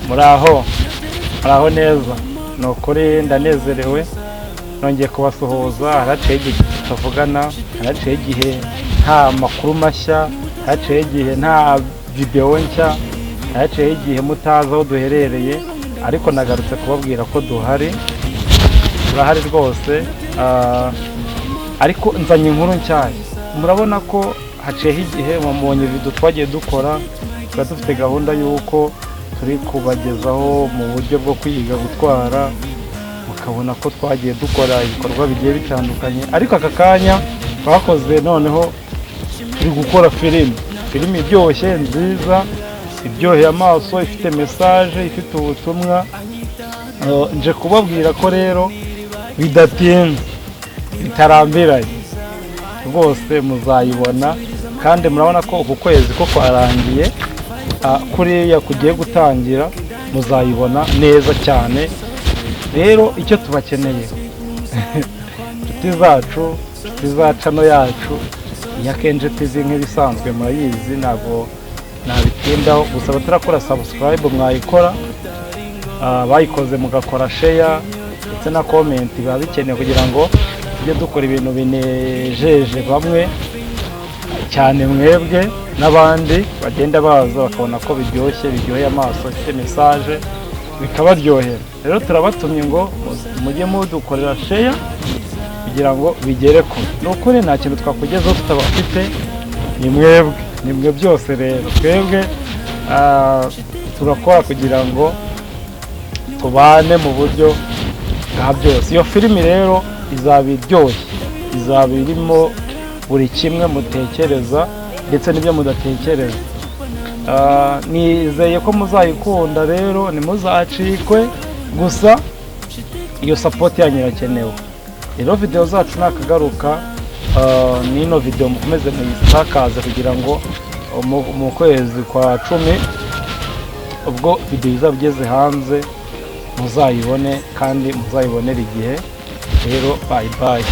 muraho neza. Ni ukuri ndanezerewe, nongeye kubasuhuza. Haraciye igihe tutavugana, haraciye igihe nta makuru mashya, haraciye igihe nta video nshya, haraciye igihe mutazi aho duherereye, ariko nagarutse kubabwira ko turahari rwose. Ariko nzanye inkuru nshyashya. Murabona ko haciyeho igihe mubonye video twagiye dukora, tukaba dufite gahunda y'uko turi kubagezaho mu buryo bwo kwiga gutwara, mukabona ko twagiye dukora ibikorwa bigiye bitandukanye. Ariko aka kanya twakoze noneho turi gukora filime iryoshye, nziza, iryoheye amaso, ifite message, ifite ubutumwa. Nje kubabwira ko rero bidatinze, bitarambiranye rwose muzayibona. Kandi murabona ko uku kwezi ko kwarangiye, kuriya kugiye gutangira muzayibona neza cyane. Rero icyo tubakeneye inshuti zacu, inshuti za channel yacu ya Kenje TV nk'ibisanzwe murayizi, ntabwo nabitindaho. Gusa batarakora subscribe mwayikora, bayikoze mugakora share ndetse na comment, biba bikeneye kugira ngo tujye dukora ibintu binejeje bamwe cyane, mwebwe n'abandi bagenda baza bakabona ko biryoheye amaso, ifite message, bikabaryohera. Rero turabatumye ngo mujye mudukorera share kugira ngo bigere kure. Nukuri nta kintu twakugezaho tutabafite, ni mwe byose. Rero twebwe turakora kugira ngo tubane mu buryo bwa byose. Iyo filimi rero izaba iryoshye, izaba irimo buri kimwe mutekereza ndetse n'ibyo mudatekereza. Nizeye ko muzayikunda, rero ntimuzacikwe. Gusa iyo support yanyu irakenewe. Rero video zacu nakagaruka, nino video mukomeze muyisakaze kugira ngo mu kwezi kwa 10 ubwo video izaba igeze hanze muzayibone kandi muzayibonera igihe. Rero bye bye.